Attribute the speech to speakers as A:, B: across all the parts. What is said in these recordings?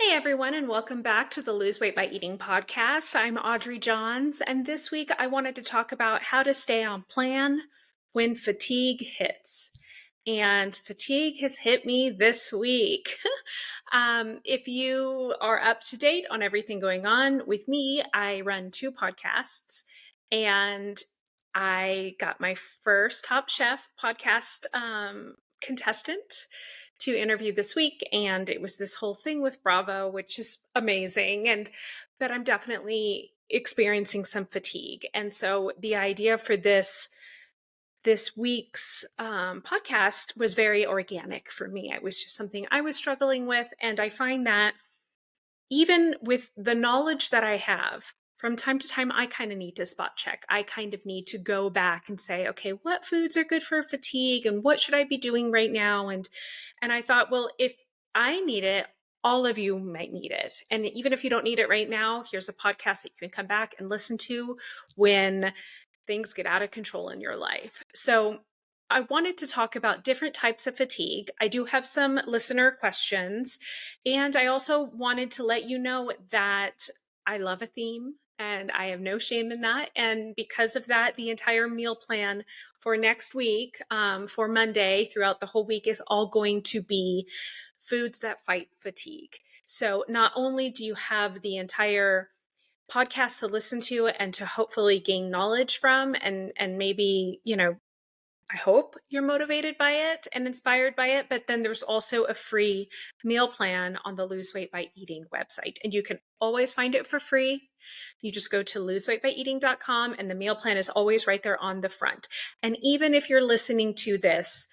A: Hey everyone, and welcome back to the Lose Weight by Eating podcast. I'm Audrey Johns, and this week I wanted to talk about how to stay on plan when fatigue hits. And fatigue has hit me this week. If you are up to date on everything going on with me, I run two podcasts, and I got my first Top Chef podcast contestant to interview this week, and it was this whole thing with Bravo, which is amazing. But I'm definitely experiencing some fatigue, and so the idea for this week's podcast was very organic for me. It was just something I was struggling with, and I find that even with the knowledge that I have, from time to time, I kind of need to spot check. I kind of need to go back and say, okay, what foods are good for fatigue and what should I be doing right now? And I thought, well, if I need it, all of you might need it. And even if you don't need it right now, here's a podcast that you can come back and listen to when things get out of control in your life. So I wanted to talk about different types of fatigue. I do have some listener questions. And I also wanted to let you know that I love a theme and I have no shame in that. And because of that, the entire meal plan for next week, for Monday, throughout the whole week, is all going to be foods that fight fatigue. So not only do you have the entire podcast to listen to and to hopefully gain knowledge from, and maybe, I hope you're motivated by it and inspired by it. But then there's also a free meal plan on the Lose Weight by Eating website. And you can always find it for free. You just go to loseweightbyeating.com and the meal plan is always right there on the front. And even if you're listening to this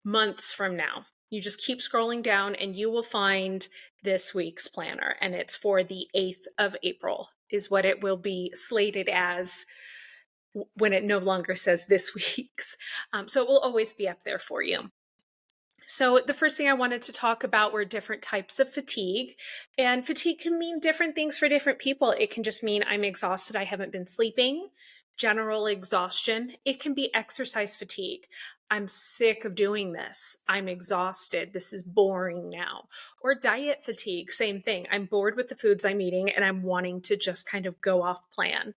A: months from now, you just keep scrolling down and you will find this week's planner. And it's for the 8th of April is what it will be slated as when it no longer says this week's. So it will always be up there for you. So the first thing I wanted to talk about were different types of fatigue. And fatigue can mean different things for different people. It can just mean I'm exhausted, I haven't been sleeping, general exhaustion. It can be exercise fatigue. I'm sick of doing this. I'm exhausted. This is boring now. Or diet fatigue, same thing. I'm bored with the foods I'm eating and I'm wanting to just kind of go off plan.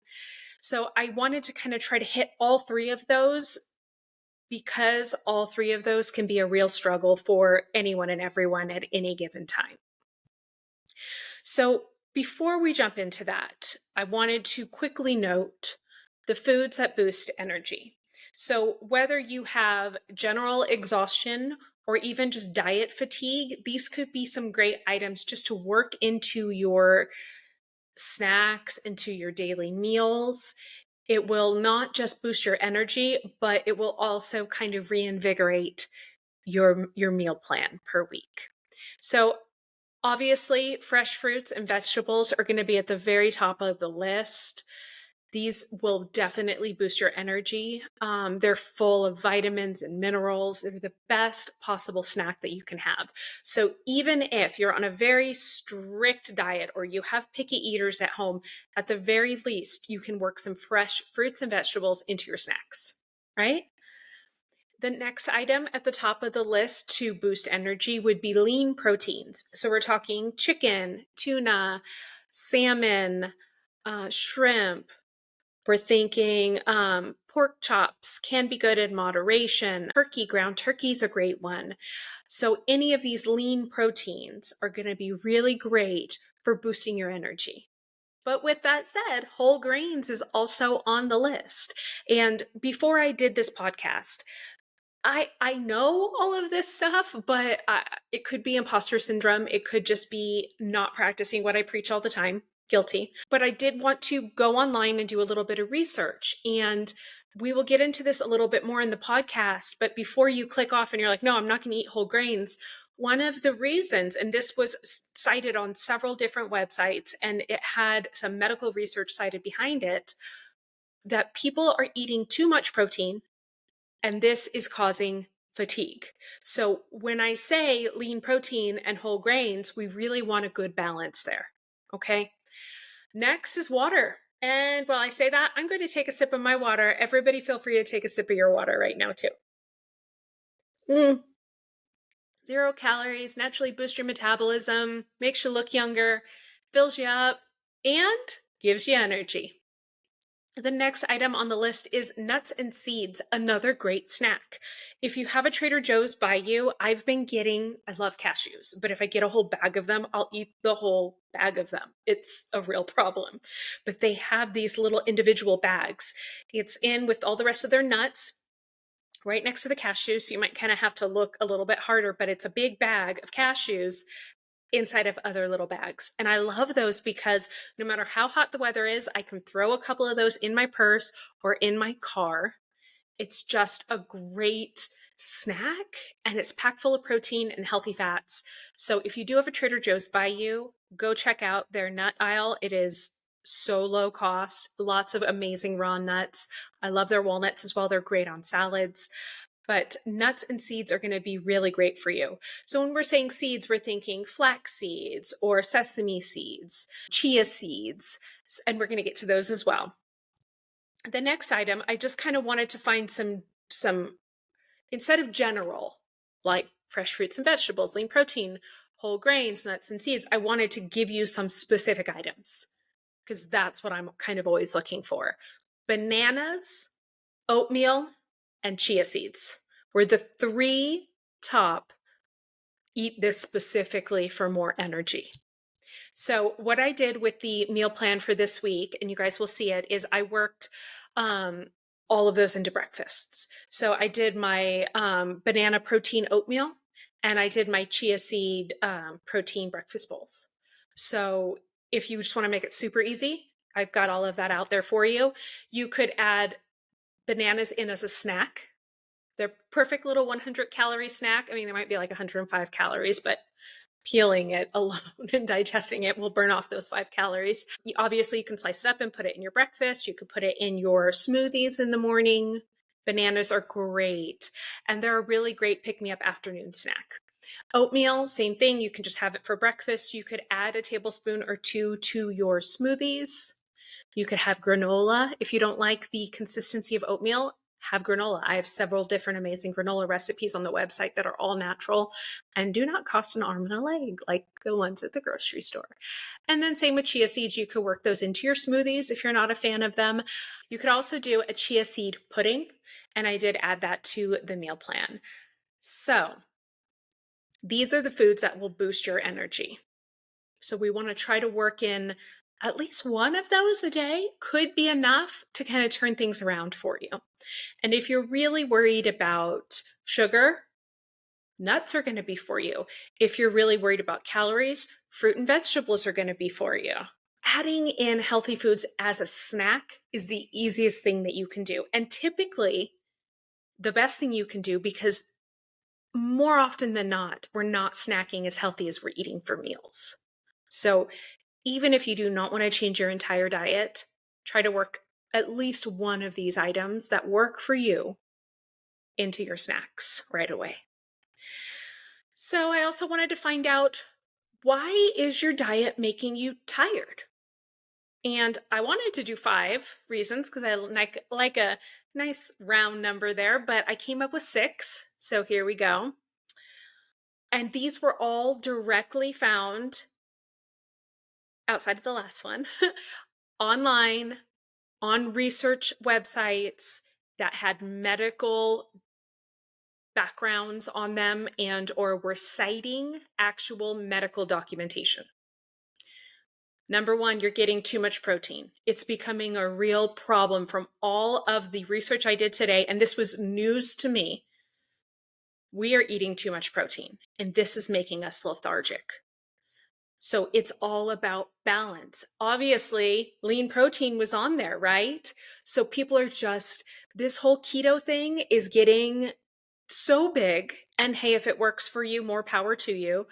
A: So I wanted to kind of try to hit all three of those because all three of those can be a real struggle for anyone and everyone at any given time. So before we jump into that, I wanted to quickly note the foods that boost energy. So whether you have general exhaustion or even just diet fatigue, these could be some great items just to work into your snacks, into your daily meals. It will not just boost your energy, but it will also kind of reinvigorate your meal plan per week. So obviously, fresh fruits and vegetables are going to be at the very top of the list. These will definitely boost your energy. They're full of vitamins and minerals. They're the best possible snack that you can have. So even if you're on a very strict diet or you have picky eaters at home, at the very least, you can work some fresh fruits and vegetables into your snacks, right? The next item at the top of the list to boost energy would be lean proteins. So we're talking chicken, tuna, salmon, shrimp. We're thinking pork chops can be good in moderation. Turkey, ground turkey is a great one. So any of these lean proteins are going to be really great for boosting your energy. But with that said, whole grains is also on the list. And before I did this podcast, I know all of this stuff, but it could be imposter syndrome. It could just be not practicing what I preach all the time. Guilty. But I did want to go online and do a little bit of research. And we will get into this a little bit more in the podcast. But before you click off and you're like, no, I'm not going to eat whole grains. One of the reasons, and this was cited on several different websites, and it had some medical research cited behind it, that people are eating too much protein, and this is causing fatigue. So when I say lean protein and whole grains, we really want a good balance there. Okay. Next is water. And while I say that, I'm going to take a sip of my water. Everybody feel free to take a sip of your water right now too. 0 calories, naturally boosts your metabolism, makes you look younger, fills you up, and gives you energy. The next item on the list is nuts and seeds, another great snack. If you have a Trader Joe's by you, I love cashews, but if I get a whole bag of them, I'll eat the whole bag of them. It's a real problem. But they have these little individual bags. It's in with all the rest of their nuts, right next to the cashews. So you might kind of have to look a little bit harder, but it's a big bag of cashews inside of other little bags. And I love those because no matter how hot the weather is, I can throw a couple of those in my purse or in my car. It's just a great snack and it's packed full of protein and healthy fats. So if you do have a Trader Joe's by you, go check out their nut aisle. It is so low cost, lots of amazing raw nuts. I love their walnuts as well. They're great on salads. But nuts and seeds are going to be really great for you. So when we're saying seeds, we're thinking flax seeds or sesame seeds, chia seeds, and we're going to get to those as well. The next item, I just kind of wanted to find some instead of general, like fresh fruits and vegetables, lean protein, whole grains, nuts and seeds, I wanted to give you some specific items because that's what I'm kind of always looking for. Bananas, oatmeal, and chia seeds were the 3 top. Eat this specifically for more energy. So what I did with the meal plan for this week, and you guys will see it, is I worked all of those into breakfasts. So I did my banana protein oatmeal, and I did my chia seed protein breakfast bowls. So if you just want to make it super easy, I've got all of that out there for you. You could add bananas in as a snack. They're perfect little 100-calorie snack. I mean, there might be like 105 calories, but peeling it alone and digesting it will burn off those 5 calories. Obviously, you can slice it up and put it in your breakfast. You could put it in your smoothies in the morning. Bananas are great, and they're a really great pick-me-up afternoon snack. Oatmeal, same thing. You can just have it for breakfast. You could add a tablespoon or 2 to your smoothies. You could have granola. If you don't like the consistency of oatmeal, have granola. I have several different amazing granola recipes on the website that are all natural and do not cost an arm and a leg like the ones at the grocery store. And then same with chia seeds. You could work those into your smoothies if you're not a fan of them. You could also do a chia seed pudding, and I did add that to the meal plan. So these are the foods that will boost your energy. So we want to try to work in at least one of those a day. Could be enough to kind of turn things around for you. And if you're really worried about sugar, nuts are going to be for you. If you're really worried about calories, fruit and vegetables are going to be for you. Adding in healthy foods as a snack is the easiest thing that you can do. And typically, the best thing you can do, because more often than not, we're not snacking as healthy as we're eating for meals. So even if you do not want to change your entire diet, try to work at least one of these items that work for you into your snacks right away. So I also wanted to find out, why is your diet making you tired? And I wanted to do 5 reasons because I like a nice round number there, but I came up with 6. So here we go. And these were all directly found outside of the last one online on research websites that had medical backgrounds on them and or were citing actual medical documentation. Number 1, you're getting too much protein. It's becoming a real problem from all of the research I did today, and this was news to me. We are eating too much protein, and this is making us lethargic. So it's all about balance. Obviously, lean protein was on there, right? So people are this whole keto thing is getting so big. And hey, if it works for you, more power to you.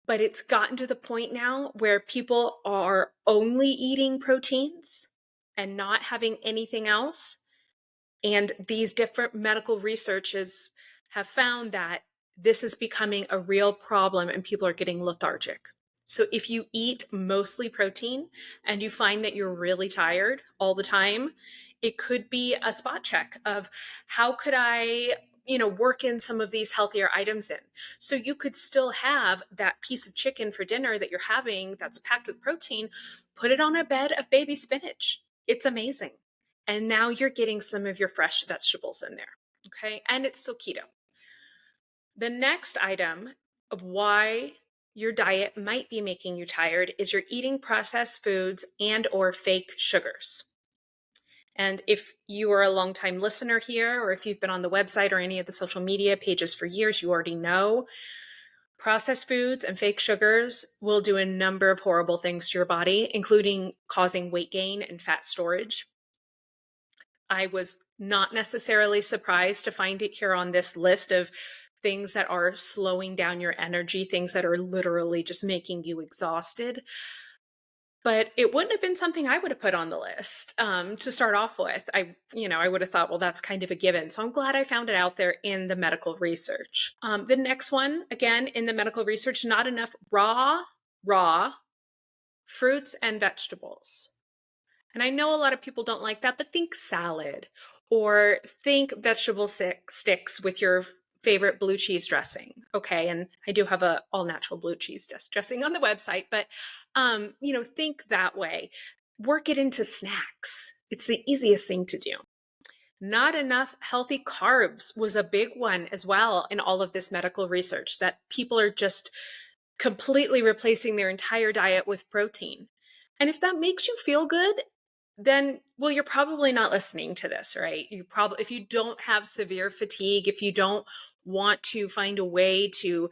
A: But it's gotten to the point now where people are only eating proteins and not having anything else. And these different medical researches have found that this is becoming a real problem and people are getting lethargic. So if you eat mostly protein and you find that you're really tired all the time, it could be a spot check of how could I work in some of these healthier items in. So you could still have that piece of chicken for dinner that you're having that's packed with protein, put it on a bed of baby spinach. It's amazing. And now you're getting some of your fresh vegetables in there. Okay. And it's still keto. The next item of why your diet might be making you tired is you're eating processed foods and or fake sugars. And if you are a longtime listener here, or if you've been on the website or any of the social media pages for years, you already know processed foods and fake sugars will do a number of horrible things to your body, including causing weight gain and fat storage. I was not necessarily surprised to find it here on this list of things that are slowing down your energy, things that are literally just making you exhausted. But it wouldn't have been something I would have put on the list to start off with. I would have thought, well, that's kind of a given. So I'm glad I found it out there in the medical research. The next one, again, in the medical research, not enough raw fruits and vegetables. And I know a lot of people don't like that, but think salad or think vegetable sticks with your favorite blue cheese dressing. Okay. And I do have a all natural blue cheese dressing on the website, but, think that way. Work it into snacks. It's the easiest thing to do. Not enough healthy carbs was a big one as well in all of this medical research, that people are just completely replacing their entire diet with protein. And if that makes you feel good, then, well, you're probably not listening to this, right? If you don't have severe fatigue, if you don't want to find a way to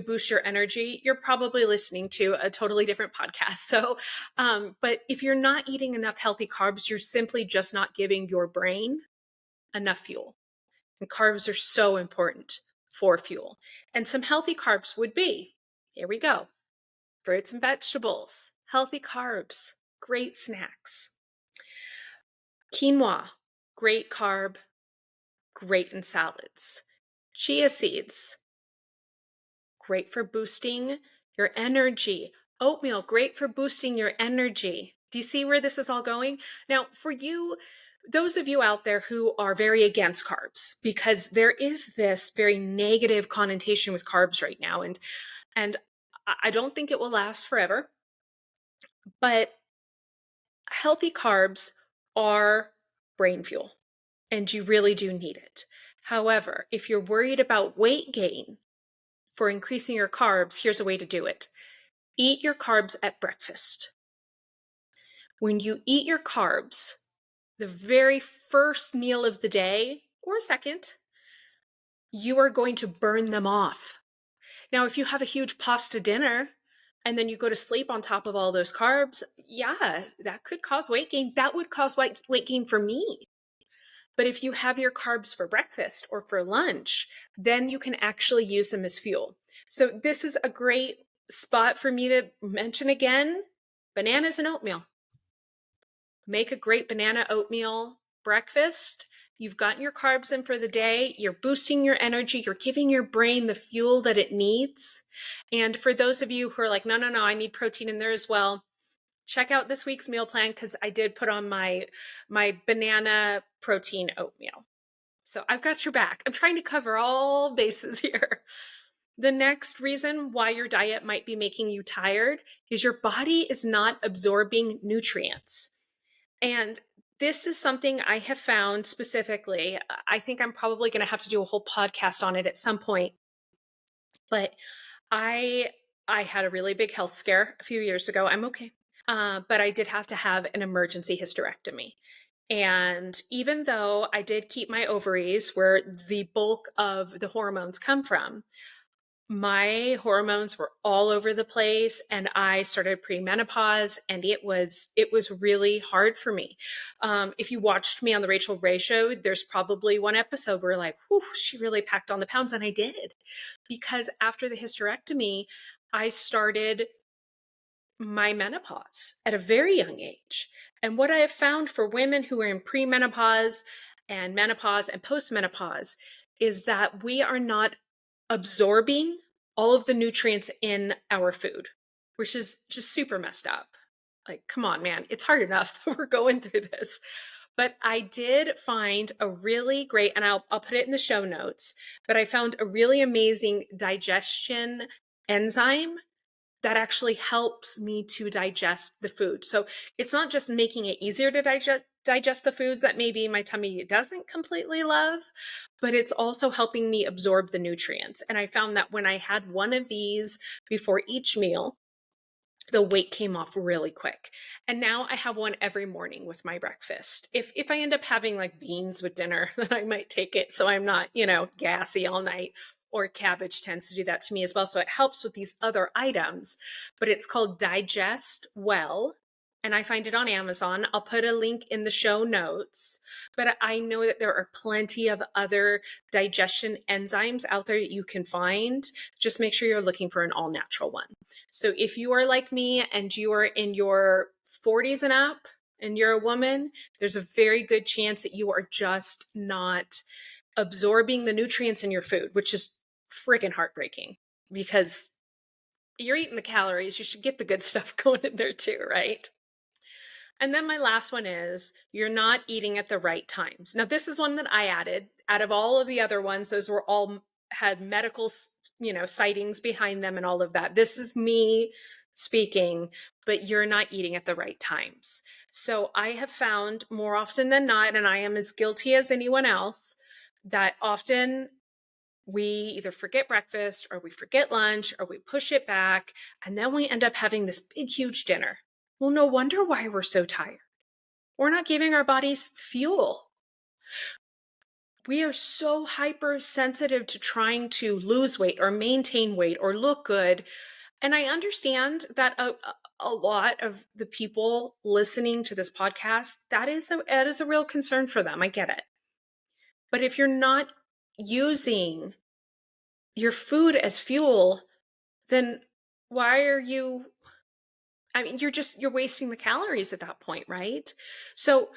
A: boost your energy, you're probably listening to a totally different podcast. So, but if you're not eating enough healthy carbs, you're simply just not giving your brain enough fuel. And carbs are so important for fuel. And some healthy carbs would be, here we go, fruits and vegetables, healthy carbs, great snacks. Quinoa, great carb, great in salads. Chia seeds, great for boosting your energy. Oatmeal, great for boosting your energy. Do you see where this is all going? Now, for you, those of you out there who are very against carbs, because there is this very negative connotation with carbs right now, and I don't think it will last forever, but healthy carbs are brain fuel, and you really do need it. However, if you're worried about weight gain for increasing your carbs, here's a way to do it. Eat your carbs at breakfast. When you eat your carbs, the very first meal of the day, or second, you are going to burn them off. Now, if you have a huge pasta dinner and then you go to sleep on top of all those carbs, yeah, that could cause weight gain. That would cause weight gain for me. But if you have your carbs for breakfast or for lunch, then you can actually use them as fuel. So this is a great spot for me to mention again, bananas and oatmeal. Make a great banana oatmeal breakfast. You've gotten your carbs in for the day. You're boosting your energy. You're giving your brain the fuel that it needs. And for those of you who are like, no, I need protein in there as well, check out this week's meal plan, because I did put on my banana protein oatmeal. So I've got your back. I'm trying to cover all bases here. The next reason why your diet might be making you tired is your body is not absorbing nutrients. And this is something I have found specifically. I think I'm probably going to have to do a whole podcast on it at some point. But I had a really big health scare a few years ago. I'm okay. But I did have to have an emergency hysterectomy. And even though I did keep my ovaries where the bulk of the hormones come from, my hormones were all over the place, and I started premenopause, and it was really hard for me. If you watched me on the Rachel Ray show, there's probably one episode where like, whew, she really packed on the pounds, and I did, because after the hysterectomy, I started my menopause at a very young age. And what I have found for women who are in premenopause and menopause and postmenopause is that we are not absorbing all of the nutrients in our food, which is just super messed up. Like, come on, man, it's hard enough that we're going through this. But I did find a really great, and I'll put it in the show notes, but I found a really amazing digestion enzyme that actually helps me to digest the food. So it's not just making it easier to digest the foods that maybe my tummy doesn't completely love, but it's also helping me absorb the nutrients. And I found that when I had one of these before each meal, the weight came off really quick. And now I have one every morning with my breakfast. If I end up having like beans with dinner, then I might take it so I'm not, gassy all night. Or cabbage tends to do that to me as well. So it helps with these other items, but it's called Digest Well. And I find it on Amazon. I'll put a link in the show notes. But I know that there are plenty of other digestion enzymes out there that you can find. Just make sure you're looking for an all natural one. So if you are like me and you are in your 40s and up and you're a woman, there's a very good chance that you are just not absorbing the nutrients in your food, which is freaking heartbreaking because you're eating the calories. You should get the good stuff going in there too, right? And then my last one is you're not eating at the right times. Now, this is one that I added out of all of the other ones. Those were all had medical, sightings behind them and all of that. This is me speaking, but you're not eating at the right times. So I have found more often than not, and I am as guilty as anyone else, that often we either forget breakfast or we forget lunch or we push it back, and then we end up having this big, huge dinner. Well, no wonder why we're so tired. We're not giving our bodies fuel. We are so hypersensitive to trying to lose weight or maintain weight or look good. And I understand that a lot of the people listening to this podcast, that is a real concern for them. I get it. But if you're not using your food as fuel, then why are you, you're wasting the calories at that point, right? So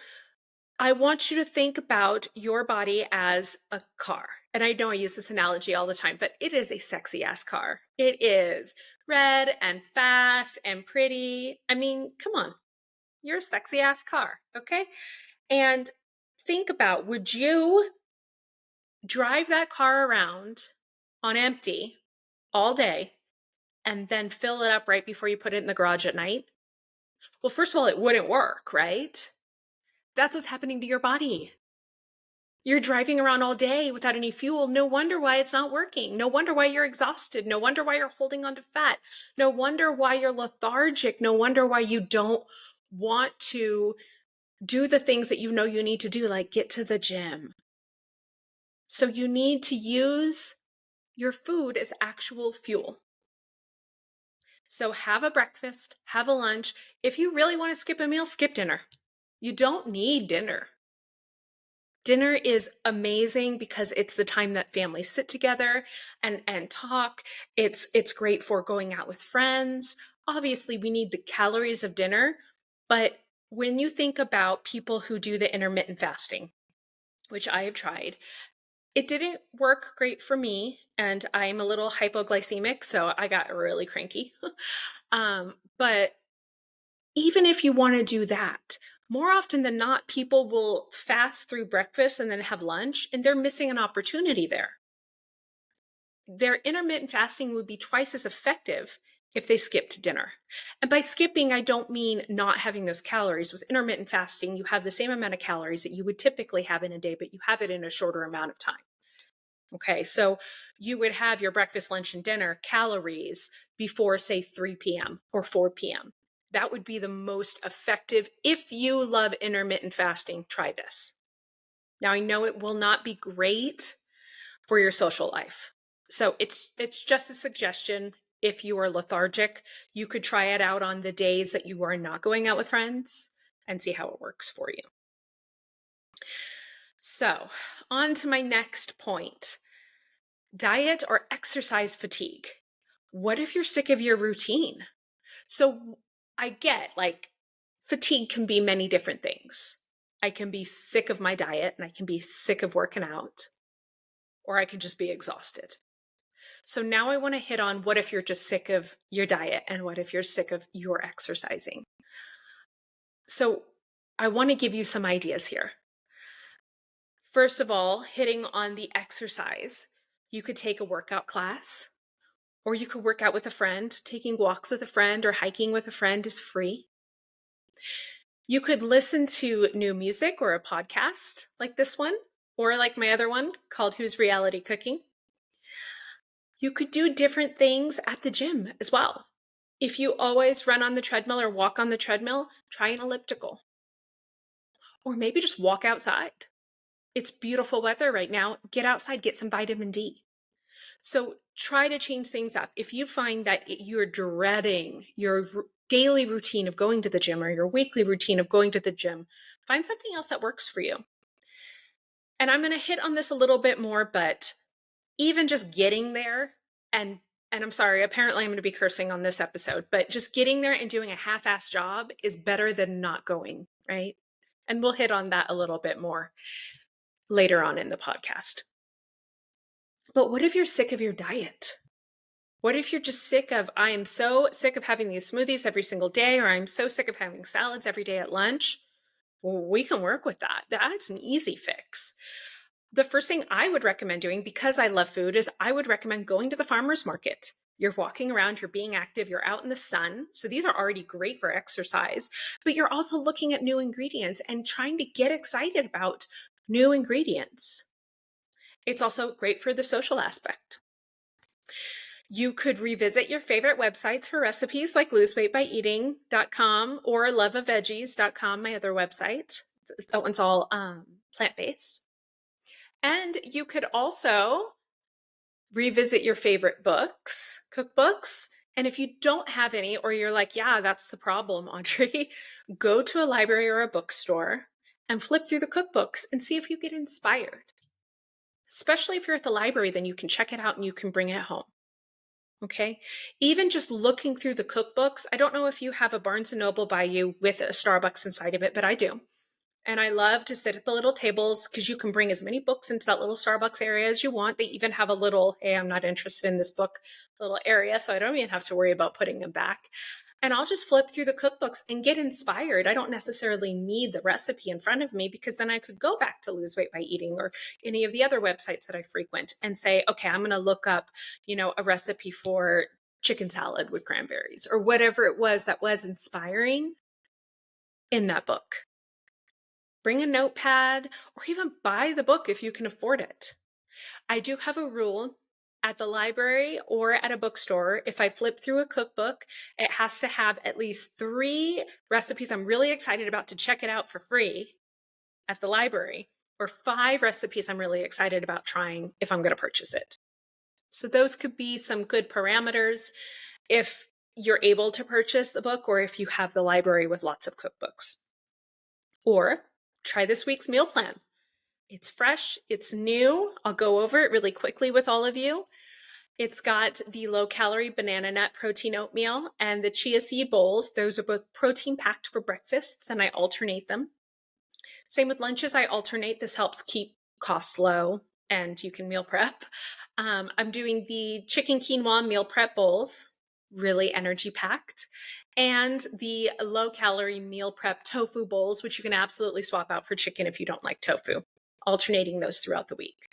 A: I want you to think about your body as a car. And I know I use this analogy all the time, but it is a sexy ass car. It is red and fast and pretty. Come on. You're a sexy ass car, okay? And think about, would you drive that car around on empty all day and then fill it up right before you put it in the garage at night? Well, first of all, it wouldn't work, right? That's what's happening to your body. You're driving around all day without any fuel. No wonder why it's not working. No wonder why you're exhausted. No wonder why you're holding on to fat. No wonder why you're lethargic. No wonder why you don't want to do the things that you know you need to do, like get to the gym. So you need to use your food as actual fuel. So have a breakfast, have a lunch. If you really want to skip a meal, skip dinner. You don't need dinner. Dinner is amazing because it's the time that families sit together and talk. It's great for going out with friends. Obviously, we need the calories of dinner, but when you think about people who do the intermittent fasting, which I have tried, it didn't work great for me, and I'm a little hypoglycemic, so I got really cranky. But even if you want to do that, more often than not, people will fast through breakfast and then have lunch, and they're missing an opportunity there. Their intermittent fasting would be twice as effective if they skipped dinner. And by skipping, I don't mean not having those calories. With intermittent fasting, you have the same amount of calories that you would typically have in a day, but you have it in a shorter amount of time. Okay, so you would have your breakfast, lunch, and dinner calories before, say, 3 p.m. or 4 p.m. That would be the most effective. If you love intermittent fasting, try this. Now, I know it will not be great for your social life. So it's just a suggestion. If you are lethargic, you could try it out on the days that you are not going out with friends and see how it works for you. So, on to my next point. Diet or exercise fatigue. What if you're sick of your routine? So I get fatigue can be many different things. I can be sick of my diet and I can be sick of working out, or I can just be exhausted. So now I want to hit on what if you're just sick of your diet and what if you're sick of your exercising. So I want to give you some ideas here. First of all, hitting on the exercise. You could take a workout class, or you could work out with a friend. Taking walks with a friend or hiking with a friend is free. You could listen to new music or a podcast like this one, or like my other one called Who's Reality Cooking. You could do different things at the gym as well. If you always run on the treadmill or walk on the treadmill, try an elliptical. Or maybe just walk outside. It's beautiful weather right now. Get outside, get some vitamin D. So try to change things up. If you find that you're dreading your daily routine of going to the gym or your weekly routine of going to the gym, find something else that works for you. And I'm going to hit on this a little bit more, but even just getting there and I'm sorry, apparently I'm going to be cursing on this episode, but just getting there and doing a half-assed job is better than not going, right? And we'll hit on that a little bit more later on in the podcast. But what if you're sick of your diet? What if you're just sick of, I am so sick of having these smoothies every single day, or I'm so sick of having salads every day at lunch? Well, we can work with that. That's an easy fix. The first thing I would recommend doing, because I love food, is I would recommend going to the farmer's market. You're walking around, you're being active, you're out in the sun. So these are already great for exercise, but you're also looking at new ingredients and trying to get excited about new ingredients. It's also great for the social aspect. You could revisit your favorite websites for recipes like loseweightbyeating.com or loveofveggies.com, my other website. That one's all plant-based. And you could also revisit your favorite books, cookbooks. And if you don't have any, or you're like, yeah, that's the problem, Audrey, go to a library or a bookstore and flip through the cookbooks and see if you get inspired. Especially if you're at the library, then you can check it out and you can bring it home. Okay. Even just looking through the cookbooks, I don't know if you have a Barnes & Noble by you with a Starbucks inside of it, but I do. And I love to sit at the little tables because you can bring as many books into that little Starbucks area as you want. They even have a little, hey, I'm not interested in this book, little area, so I don't even have to worry about putting them back. And I'll just flip through the cookbooks and get inspired. I don't necessarily need the recipe in front of me because then I could go back to Lose Weight by Eating or any of the other websites that I frequent and say, okay, I'm going to look up, a recipe for chicken salad with cranberries or whatever it was that was inspiring in that book. Bring a notepad or even buy the book if you can afford it. I do have a rule at the library or at a bookstore. If I flip through a cookbook, it has to have at least 3 recipes I'm really excited about to check it out for free at the library, or 5 recipes I'm really excited about trying if I'm going to purchase it. So those could be some good parameters if you're able to purchase the book or if you have the library with lots of cookbooks. Or try this week's meal plan. It's fresh, it's new. I'll go over it really quickly with all of you. It's got the low-calorie banana nut protein oatmeal and the chia seed bowls. Those are both protein-packed for breakfasts, and I alternate them. Same with lunches, I alternate. This helps keep costs low, and you can meal prep. I'm doing the chicken quinoa meal prep bowls, really energy-packed, and the low-calorie meal prep tofu bowls, which you can absolutely swap out for chicken if you don't like tofu, alternating those throughout the week.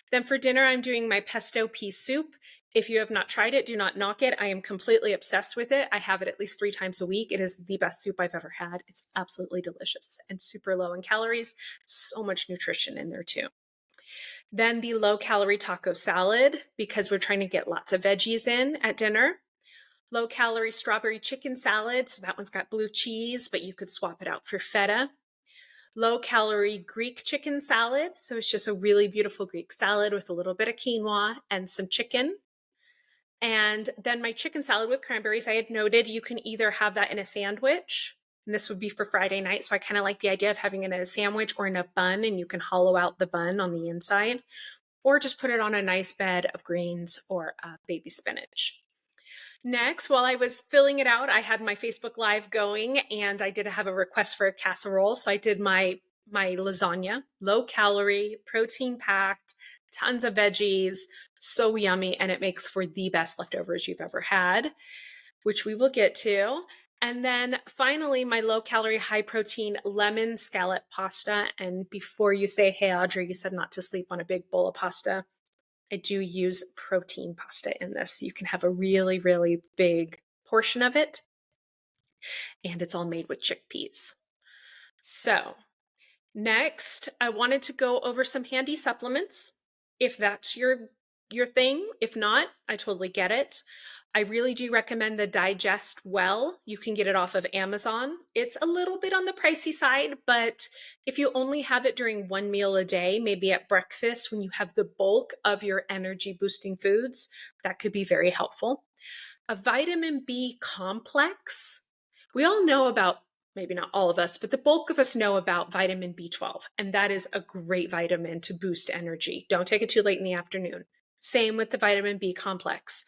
A: Then for dinner, I'm doing my pesto pea soup. If you have not tried it, do not knock it. I am completely obsessed with it. I have it at least 3 times a week. It is the best soup I've ever had. It's absolutely delicious and super low in calories. So much nutrition in there too. Then the low-calorie taco salad, because we're trying to get lots of veggies in at dinner. Low-calorie strawberry chicken salad. So that one's got blue cheese, but you could swap it out for feta. Low-calorie Greek chicken salad. So it's just a really beautiful Greek salad with a little bit of quinoa and some chicken. And then my chicken salad with cranberries, I had noted you can either have that in a sandwich, and this would be for Friday night. So I kind of like the idea of having it in a sandwich or in a bun, and you can hollow out the bun on the inside, or just put it on a nice bed of greens or baby spinach. Next, while I was filling it out, I had my Facebook Live going, and I did have a request for a casserole. So I did my lasagna, low calorie, protein packed, tons of veggies, so yummy, and it makes for the best leftovers you've ever had, which we will get to. And then finally, my low calorie, high protein lemon scallop pasta. And before you say, hey, Audrey, you said not to sleep on a big bowl of pasta, I do use protein pasta in this. You can have a really, really big portion of it, and it's all made with chickpeas. So next, I wanted to go over some handy supplements. If that's your thing, if not, I totally get it. I really do recommend the Digest Well. You can get it off of Amazon. It's a little bit on the pricey side, but if you only have it during one meal a day, maybe at breakfast when you have the bulk of your energy boosting foods, that could be very helpful. A vitamin B complex. We all know about, maybe not all of us, but the bulk of us know about vitamin B12, and that is a great vitamin to boost energy. Don't take it too late in the afternoon. Same with the vitamin B complex.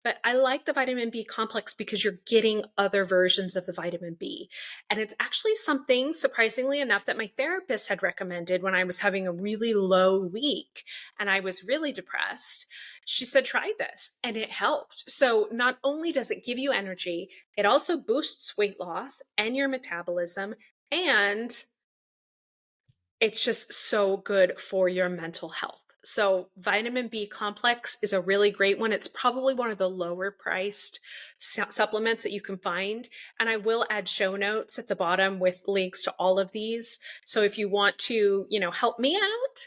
A: But I like the vitamin B complex because you're getting other versions of the vitamin B. And it's actually something, surprisingly enough, that my therapist had recommended when I was having a really low week and I was really depressed. She said, try this, and it helped. So not only does it give you energy, it also boosts weight loss and your metabolism, and it's just so good for your mental health. So vitamin B complex is a really great one. It's probably one of the lower priced supplements that you can find. And I will add show notes at the bottom with links to all of these. So if you want to, help me out,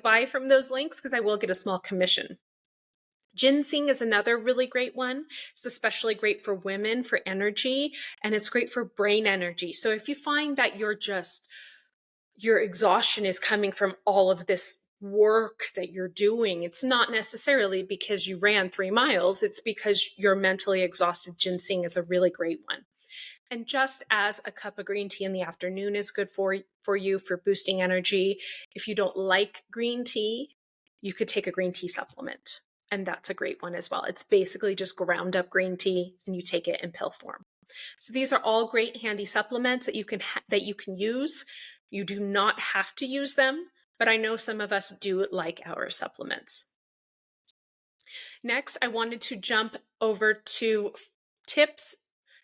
A: buy from those links, because I will get a small commission. Ginseng is another really great one. It's especially great for women for energy, and it's great for brain energy. So if you find that your exhaustion is coming from all of this work that you're doing, it's not necessarily because you ran 3 miles, it's because you're mentally exhausted. Ginseng is a really great one. And just as a cup of green tea in the afternoon is good for you for boosting energy, if you don't like green tea, you could take a green tea supplement. And that's a great one as well. It's basically just ground up green tea and you take it in pill form. So these are all great handy supplements that you can use. You do not have to use them, but I know some of us do like our supplements. Next, I wanted to jump over to tips.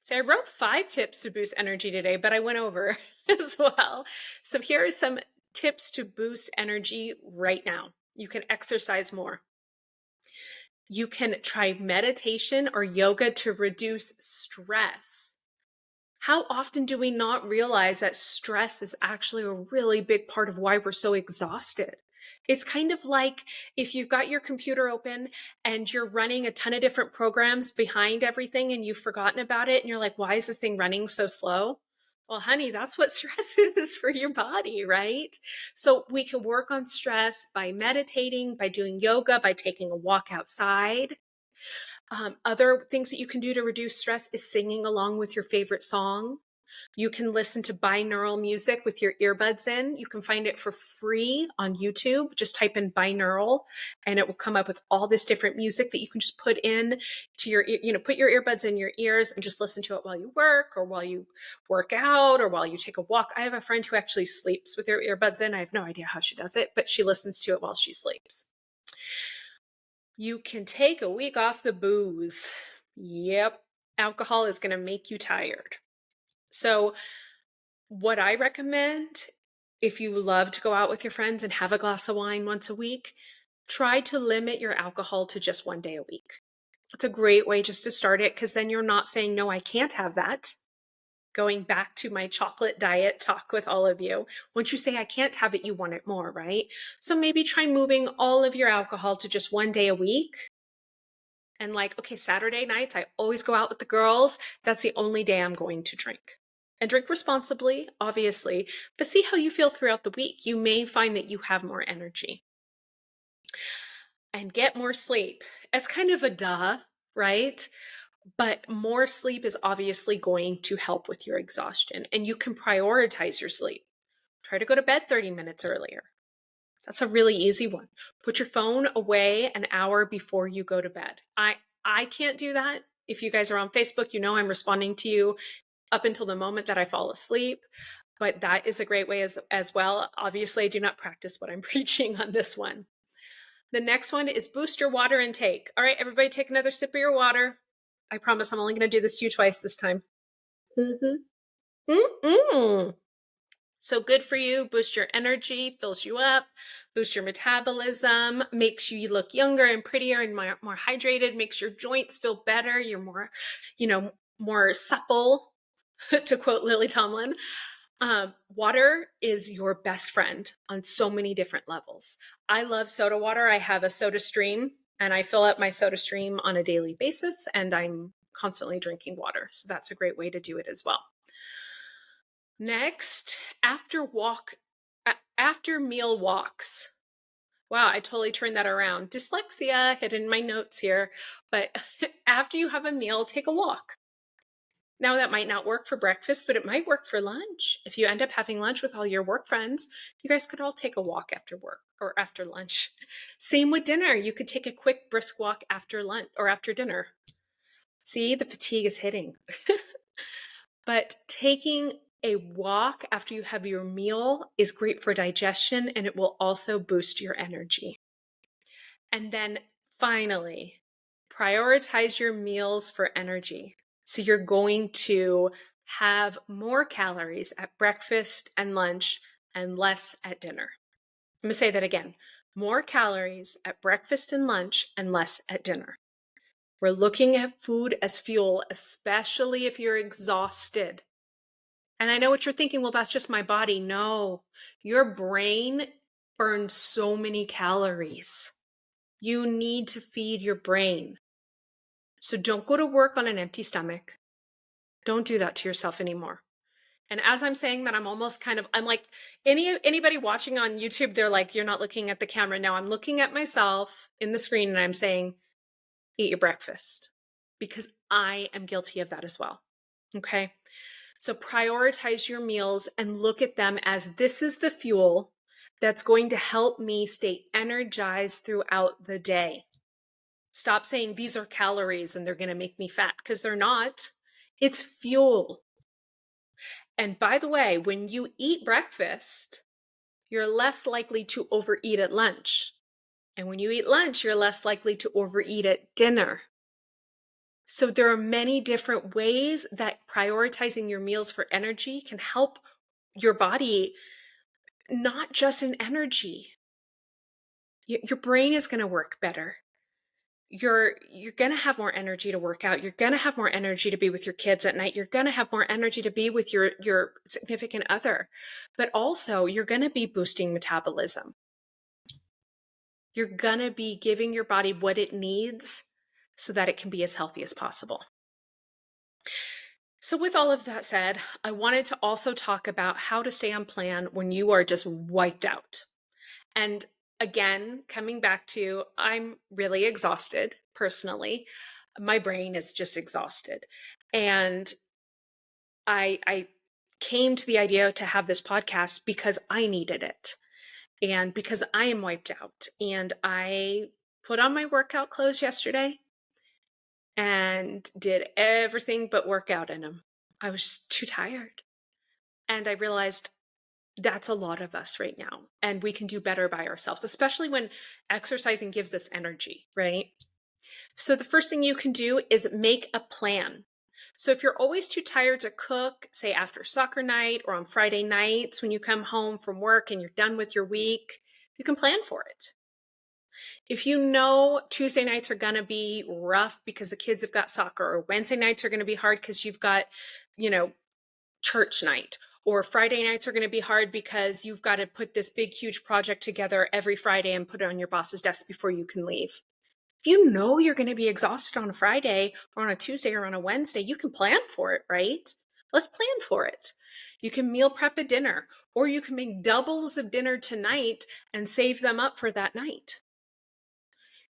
A: So I wrote 5 tips to boost energy today, but I went over as well. So here are some tips to boost energy right now. You can exercise more. You can try meditation or yoga to reduce stress. How often do we not realize that stress is actually a really big part of why we're so exhausted? It's kind of like if you've got your computer open and you're running a ton of different programs behind everything and you've forgotten about it and you're like, why is this thing running so slow? Well, honey, that's what stress is for your body, right? So we can work on stress by meditating, by doing yoga, by taking a walk outside. Other things that you can do to reduce stress is singing along with your favorite song. You can listen to binaural music with your earbuds in. You can find it for free on YouTube. Just type in binaural and it will come up with all this different music that you can just put in to put your earbuds in your ears and just listen to it while you work or while you work out or while you take a walk. I have a friend who actually sleeps with her earbuds in. I have no idea how she does it, but she listens to it while she sleeps. You can take a week off the booze. Yep, alcohol is going to make you tired. So what I recommend, if you love to go out with your friends and have a glass of wine once a week, try to limit your alcohol to just 1 day a week. It's a great way just to start it, because then you're not saying, no, I can't have that. Going back to my chocolate diet talk with all of you, once you say I can't have it, you want it more, right? So maybe try moving all of your alcohol to just 1 day a week. And okay, Saturday nights, I always go out with the girls. That's the only day I'm going to drink. And drink responsibly, obviously, but see how you feel throughout the week. You may find that you have more energy. And get more sleep. It's kind of a duh, right? But more sleep is obviously going to help with your exhaustion, and you can prioritize your sleep. Try to go to bed 30 minutes earlier. That's a really easy one. Put your phone away an hour before you go to bed. I can't do that. If you guys are on Facebook, I'm responding to you up until the moment that I fall asleep. But that is a great way as well. Obviously, I do not practice what I'm preaching on this one. The next one is boost your water intake. All right, everybody take another sip of your water. I promise I'm only going to do this to you twice this time. Mhm. Mm-mm. So good for you, boost your energy, fills you up, boost your metabolism, makes you look younger and prettier and more hydrated, makes your joints feel better. You're more, more supple, to quote Lily Tomlin. Water is your best friend on so many different levels. I love soda water. I have a soda stream and I fill up my soda stream on a daily basis and I'm constantly drinking water. So that's a great way to do it as well. Next, after meal walks. Wow, I totally turned that around. Dyslexia hidden in my notes here, but after you have a meal, take a walk. Now that might not work for breakfast, but it might work for lunch. If you end up having lunch with all your work friends, you guys could all take a walk after work or after lunch. Same with dinner. You could take a quick brisk walk after lunch or after dinner. See, the fatigue is hitting. But taking a walk after you have your meal is great for digestion and it will also boost your energy. And then finally, prioritize your meals for energy. So you're going to have more calories at breakfast and lunch and less at dinner. I'm going to say that again. More calories at breakfast and lunch and less at dinner. We're looking at food as fuel, especially if you're exhausted. And I know what you're thinking, well, that's just my body. No, your brain burns so many calories. You need to feed your brain. So don't go to work on an empty stomach. Don't do that to yourself anymore. And as I'm saying that, I'm like anybody watching on YouTube, they're like, you're not looking at the camera. Now I'm looking at myself in the screen and I'm saying, eat your breakfast because I am guilty of that as well. Okay. So prioritize your meals and look at them as this is the fuel that's going to help me stay energized throughout the day. Stop saying these are calories and they're going to make me fat because they're not. It's fuel. And by the way, when you eat breakfast, you're less likely to overeat at lunch. And when you eat lunch, you're less likely to overeat at dinner. So there are many different ways that prioritizing your meals for energy can help your body, not just in energy. Your brain is going to work better. You're going to have more energy to work out. You're going to have more energy to be with your kids at night. You're going to have more energy to be with your significant other. But also, you're going to be boosting metabolism. You're going to be giving your body what it needs so that it can be as healthy as possible. So with all of that said, I wanted to also talk about how to stay on plan when you are just wiped out. And again, coming back to, I'm really exhausted personally. My brain is just exhausted. And I came to the idea to have this podcast because I needed it and because I am wiped out. And I put on my workout clothes yesterday and did everything but work out in them. I was just too tired. And I realized that's a lot of us right now. And we can do better by ourselves, especially when exercising gives us energy, right? So the first thing you can do is make a plan. So if you're always too tired to cook, say after soccer night or on Friday nights when you come home from work and you're done with your week, you can plan for it. If you know Tuesday nights are going to be rough because the kids have got soccer, or Wednesday nights are going to be hard because you've got, church night, or Friday nights are going to be hard because you've got to put this big, huge project together every Friday and put it on your boss's desk before you can leave. If you know you're going to be exhausted on a Friday or on a Tuesday or on a Wednesday, you can plan for it, right? Let's plan for it. You can meal prep a dinner, or you can make doubles of dinner tonight and save them up for that night.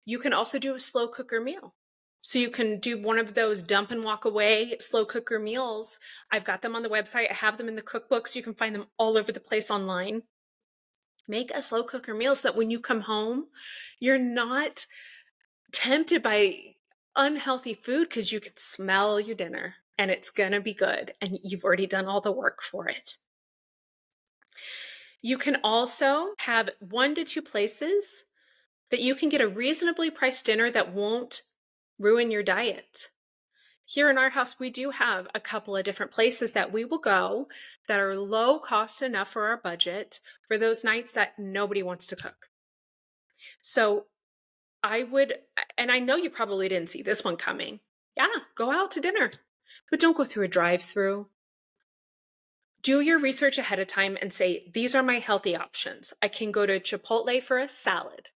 A: You can also do a slow cooker meal. So you can do one of those dump and walk away slow cooker meals. I've got them on the website. I have them in the cookbooks. You can find them all over the place online. Make a slow cooker meal so that when you come home, you're not tempted by unhealthy food because you can smell your dinner and it's going to be good and you've already done all the work for it. You can also have 1 to 2 places that you can get a reasonably priced dinner that won't ruin your diet. Here in our house, we do have a couple of different places that we will go that are low cost enough for our budget for those nights that nobody wants to cook. So I would, and I know you probably didn't see this one coming. Yeah, go out to dinner, but don't go through a drive-through. Do your research ahead of time and say, these are my healthy options. I can go to Chipotle for a salad.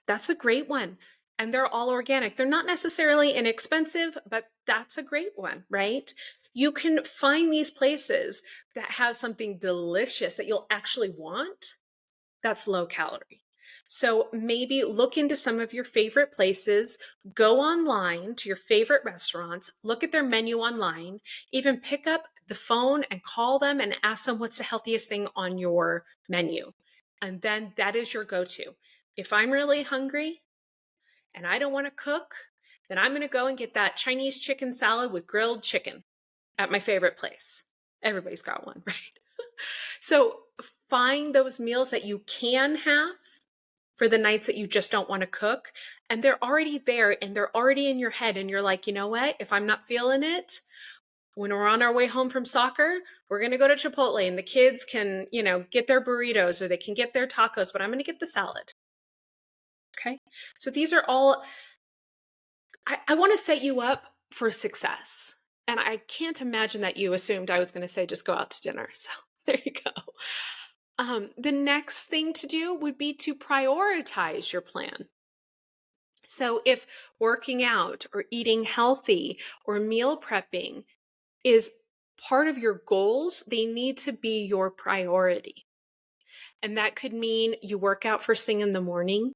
A: That's a great one. And they're all organic. They're not necessarily inexpensive, but that's a great one, right? You can find these places that have something delicious that you'll actually want that's low calorie. So maybe look into some of your favorite places, go online to your favorite restaurants, look at their menu online, even pick up the phone and call them and ask them what's the healthiest thing on your menu. And then that is your go-to. If I'm really hungry and I don't want to cook, then I'm going to go and get that Chinese chicken salad with grilled chicken at my favorite place. Everybody's got one, right? So find those meals that you can have for the nights that you just don't want to cook. And they're already there and they're already in your head. And you're like, you know what? If I'm not feeling it, when we're on our way home from soccer, we're going to go to Chipotle and the kids can, get their burritos or they can get their tacos, but I'm going to get the salad. Okay. So these are all, I want to set you up for success. And I can't imagine that you assumed I was going to say, just go out to dinner. So there you go. The next thing to do would be to prioritize your plan. So if working out or eating healthy or meal prepping is part of your goals, they need to be your priority. And that could mean you work out first thing in the morning.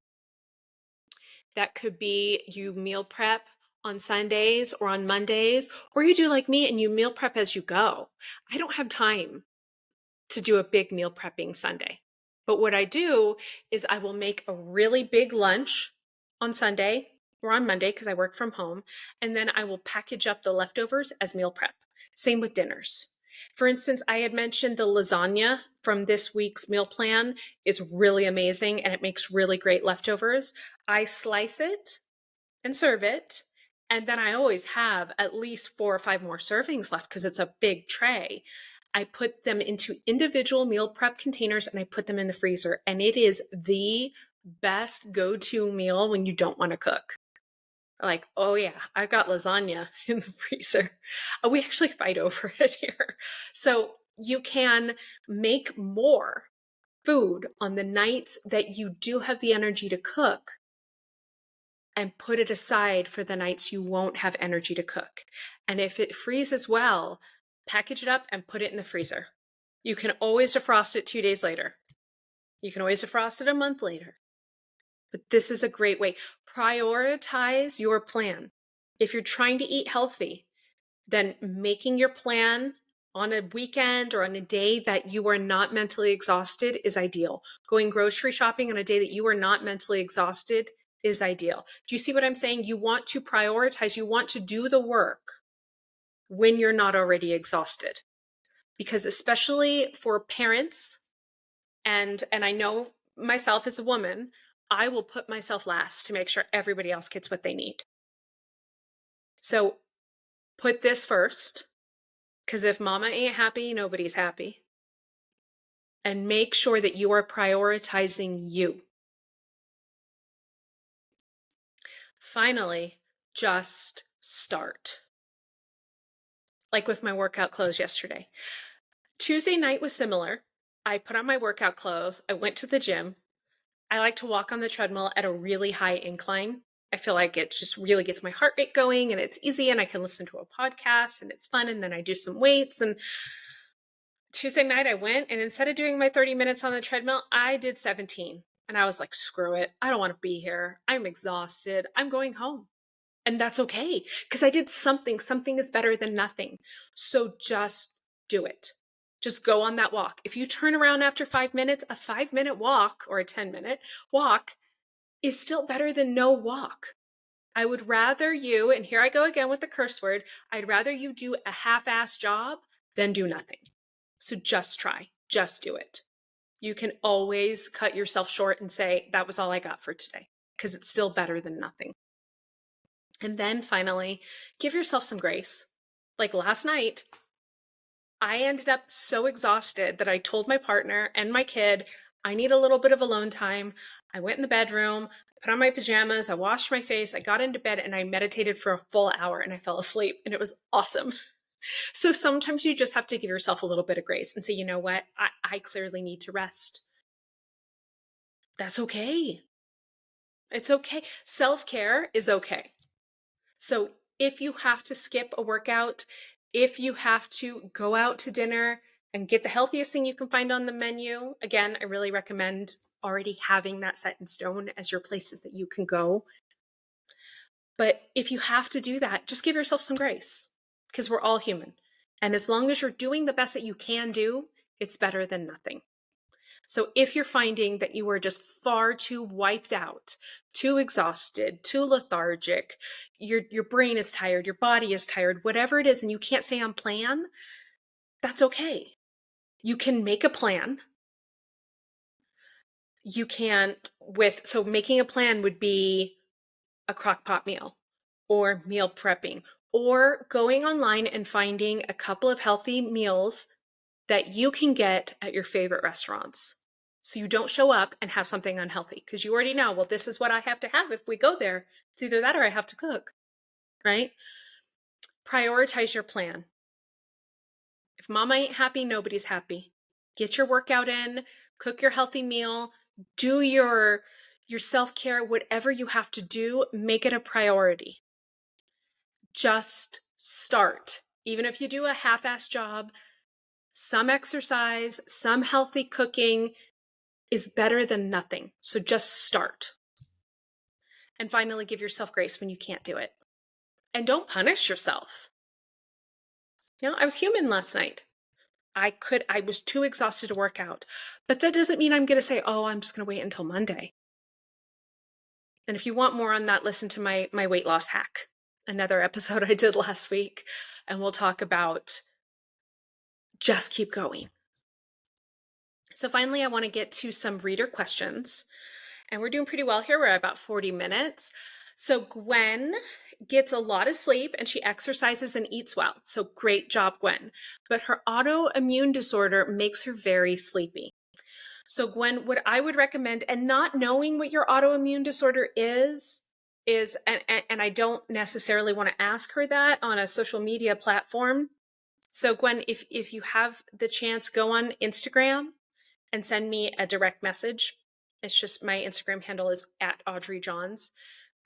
A: That could be you meal prep on Sundays or on Mondays, or you do like me and you meal prep as you go. I don't have time to do a big meal prepping Sunday. But what I do is I will make a really big lunch on Sunday or on Monday because I work from home, and then I will package up the leftovers as meal prep. Same with dinners. For instance, I had mentioned the lasagna from this week's meal plan is really amazing and it makes really great leftovers. I slice it and serve it. And then I always have at least 4 or 5 more servings left because it's a big tray. I put them into individual meal prep containers and I put them in the freezer. And it is the best go-to meal when you don't want to cook. Like, oh yeah, I've got lasagna in the freezer. We actually fight over it here. So you can make more food on the nights that you do have the energy to cook and put it aside for the nights you won't have energy to cook. And if it freezes well, package it up and put it in the freezer. You can always defrost it 2 days later. You can always defrost it a month later. But this is a great way. Prioritize your plan. If you're trying to eat healthy, then making your plan on a weekend or on a day that you are not mentally exhausted is ideal. Going grocery shopping on a day that you are not mentally exhausted is ideal. Do you see what I'm saying? You want to prioritize, you want to do the work when you're not already exhausted. Because especially for parents, and I know myself as a woman, I will put myself last to make sure everybody else gets what they need. So put this first, because if mama ain't happy, nobody's happy. And make sure that you are prioritizing you. Finally, just start. Like with my workout clothes yesterday. Tuesday night was similar. I put on my workout clothes. I went to the gym. I like to walk on the treadmill at a really high incline. I feel like it just really gets my heart rate going and it's easy and I can listen to a podcast and it's fun. And then I do some weights. And Tuesday night I went and instead of doing my 30 minutes on the treadmill, I did 17. And I was like, screw it. I don't want to be here. I'm exhausted. I'm going home. And that's okay because I did something. Something is better than nothing. So just do it. Just go on that walk. If you turn around after 5 minutes, a 5-minute walk or a 10-minute walk is still better than no walk. I would rather you, and here I go again with the curse word, I'd rather you do a half-assed job than do nothing. So just try, just do it. You can always cut yourself short and say, that was all I got for today, because it's still better than nothing. And then finally, give yourself some grace. Like last night, I ended up so exhausted that I told my partner and my kid, I need a little bit of alone time. I went in the bedroom, put on my pajamas, I washed my face, I got into bed, and I meditated for a full hour and I fell asleep. And it was awesome. So sometimes you just have to give yourself a little bit of grace and say, you know what? I clearly need to rest. That's okay. It's okay. Self care is okay. So if you have to skip a workout, if you have to go out to dinner and get the healthiest thing you can find on the menu, again, I really recommend already having that set in stone as your places that you can go. But if you have to do that, just give yourself some grace because we're all human. And as long as you're doing the best that you can do, it's better than nothing. So if you're finding that you are just far too wiped out, too exhausted, too lethargic, your brain is tired, your body is tired, whatever it is, and you can't stay on plan, that's okay. You can make a plan. You can so making a plan would be a crock pot meal or meal prepping or going online and finding a couple of healthy meals that you can get at your favorite restaurants. So you don't show up and have something unhealthy because you already know, well, this is what I have to have if we go there. It's either that or I have to cook, right? Prioritize your plan. If mama ain't happy, nobody's happy. Get your workout in, cook your healthy meal, do your self-care, whatever you have to do, make it a priority. Just start. Even if you do a half-assed job, some exercise, some healthy cooking is better than nothing. So just start. And finally, give yourself grace when you can't do it. And don't punish yourself. I was human last night. I was too exhausted to work out. But that doesn't mean I'm going to say, oh, I'm just going to wait until Monday. And if you want more on that, listen to my weight loss hack, another episode I did last week. And we'll talk about just keep going. So finally, I want to get to some reader questions. And we're doing pretty well here. We're at about 40 minutes. So Gwen gets a lot of sleep and she exercises and eats well. So great job, Gwen. But her autoimmune disorder makes her very sleepy. So Gwen, what I would recommend, and not knowing what your autoimmune disorder is, and I don't necessarily want to ask her that on a social media platform. So Gwen, if you have the chance, go on Instagram and send me a direct message. It's just my Instagram handle is at Audrey Johns,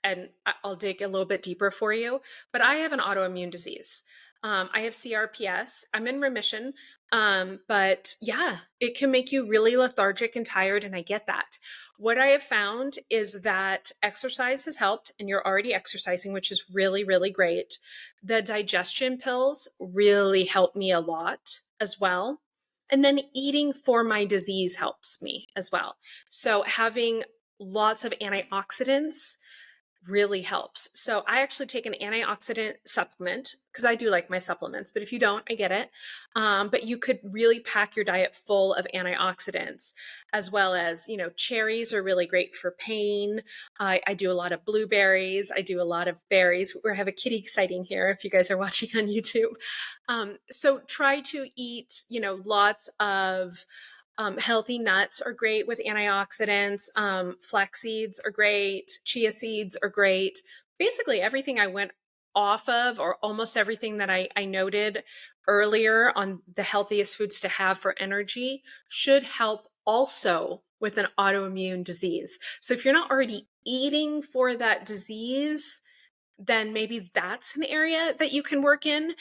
A: and I'll dig a little bit deeper for you. But I have an autoimmune disease. I have CRPS. I'm in remission. But yeah, it can make you really lethargic and tired, and I get that. What I have found is that exercise has helped, and you're already exercising, which is really, really great. The digestion pills really help me a lot as well. And then eating for my disease helps me as well. So having lots of antioxidants really helps. So I actually take an antioxidant supplement because I do like my supplements, but if you don't, I get it. But you could really pack your diet full of antioxidants, as well as, cherries are really great for pain. I do a lot of blueberries. I do a lot of berries. We have a kitty sighting here if you guys are watching on YouTube. So try to eat, lots of healthy nuts are great with antioxidants. Flax seeds are great. Chia seeds are great. Basically, everything I went off of, or almost everything that I noted earlier on the healthiest foods to have for energy, should help also with an autoimmune disease. So if you're not already eating for that disease, then maybe that's an area that you can work in.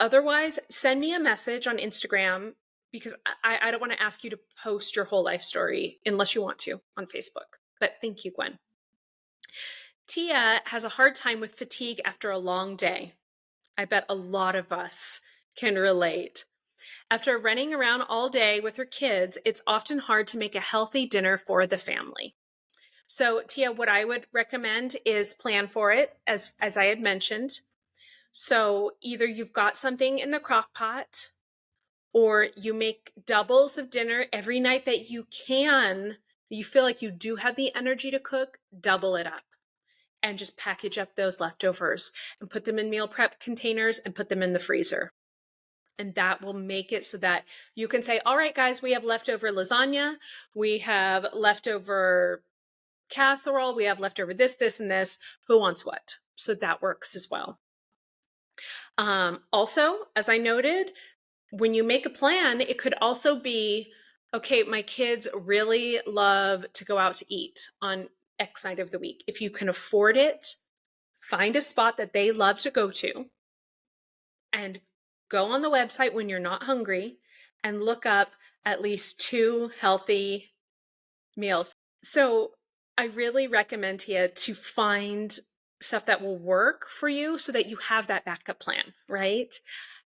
A: Otherwise, send me a message on Instagram because I don't want to ask you to post your whole life story unless you want to on Facebook. But thank you, Gwen. Tia has a hard time with fatigue after a long day. I bet a lot of us can relate. After running around all day with her kids, it's often hard to make a healthy dinner for the family. So Tia, what I would recommend is plan for it, as I had mentioned. So either you've got something in the crock pot, or you make doubles of dinner every night that you feel like you do have the energy to cook, double it up. and just package up those leftovers and put them in meal prep containers and put them in the freezer. And that will make it so that you can say, all right, guys, we have leftover lasagna. We have leftover casserole. We have leftover this, this, and this. Who wants what? So that works as well. Also, as I noted, when you make a plan, it could also be, okay, my kids really love to go out to eat on X night of the week. If you can afford it, find a spot that they love to go to and go on the website when you're not hungry and look up at least 2 healthy meals. So I really recommend to you to find stuff that will work for you so that you have that backup plan, right?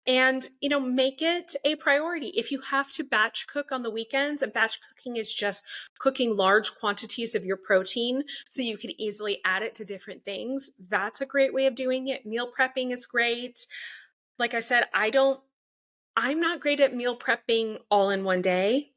A: And, make it a priority. If you have to batch cook on the weekends, and batch cooking is just cooking large quantities of your protein so you can easily add it to different things, that's a great way of doing it. Meal prepping is great. Like I said, I'm not great at meal prepping all in one day.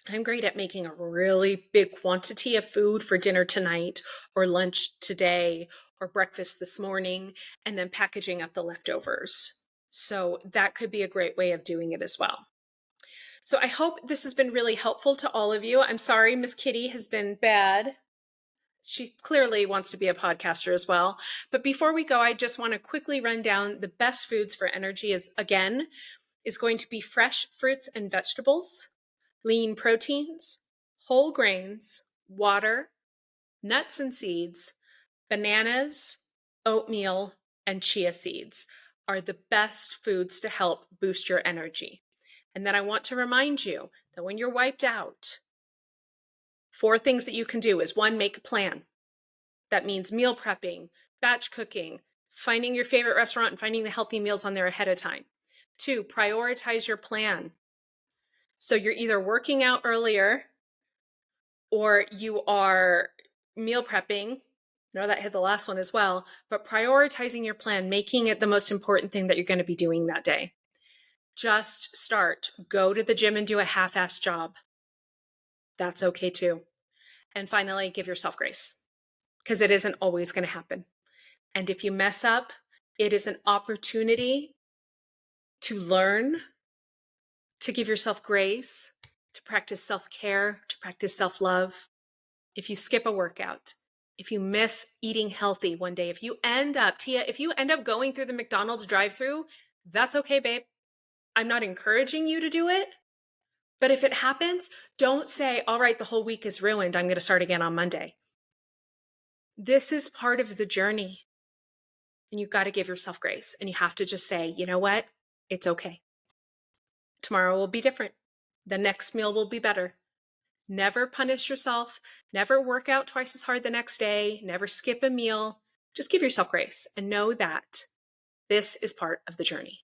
A: I'm great at making a really big quantity of food for dinner tonight or lunch today or breakfast this morning, and then packaging up the leftovers. So that could be a great way of doing it as well. So I hope this has been really helpful to all of you. I'm sorry Miss Kitty has been bad. She clearly wants to be a podcaster as well. But before we go, I just want to quickly run down the best foods for energy is going to be fresh fruits and vegetables, lean proteins, whole grains, water, nuts and seeds, bananas, oatmeal, and chia seeds are the best foods to help boost your energy. And then I want to remind you that when you're wiped out, 4 things that you can do is 1, make a plan. That means meal prepping, batch cooking, finding your favorite restaurant and finding the healthy meals on there ahead of time. 2, prioritize your plan. So you're either working out earlier or you are meal prepping. I know that hit the last one as well, but prioritizing your plan, making it the most important thing that you're going to be doing that day. Just start. Go to the gym and do a half-assed job. That's okay too. And finally, give yourself grace because it isn't always going to happen. And if you mess up, it is an opportunity to learn, to give yourself grace, to practice self-care, to practice self-love. If you skip a workout, if you miss eating healthy one day, if you end up going through the McDonald's drive-thru, that's okay, babe. I'm not encouraging you to do it. But if it happens, don't say, all right, the whole week is ruined. I'm going to start again on Monday. This is part of the journey. And you've got to give yourself grace. And you have to just say, you know what? It's okay. Tomorrow will be different. The next meal will be better. Never punish yourself. Never work out twice as hard the next day. Never skip a meal. Just give yourself grace and know that this is part of the journey.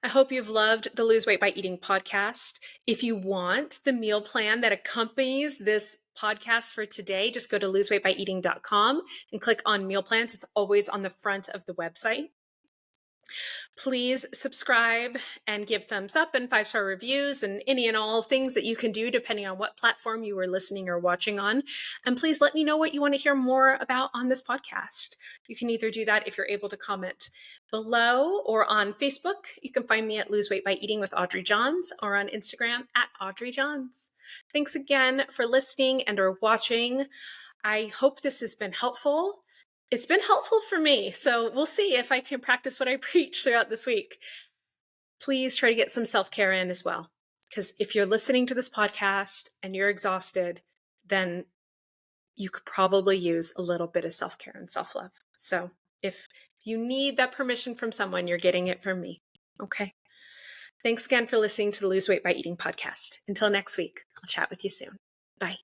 A: I hope you've loved the Lose Weight by Eating podcast. If you want the meal plan that accompanies this podcast for today, just go to loseweightbyeating.com and click on meal plans. It's always on the front of the website. Please subscribe and give thumbs up and 5-star reviews and any and all things that you can do depending on what platform you are listening or watching on. And please let me know what you want to hear more about on this podcast. You can either do that if you're able to comment below or on Facebook. You can find me at Lose Weight by Eating with Audrey Johns or on Instagram at Audrey Johns. Thanks again for listening and or watching. I hope this has been helpful. It's been helpful for me, so we'll see if I can practice what I preach throughout this week. Please try to get some self-care in as well, because if you're listening to this podcast and you're exhausted, then you could probably use a little bit of self-care and self-love. So if you need that permission from someone, you're getting it from me. Okay. Thanks again for listening to the Lose Weight by Eating podcast. Until next week, I'll chat with you soon. Bye.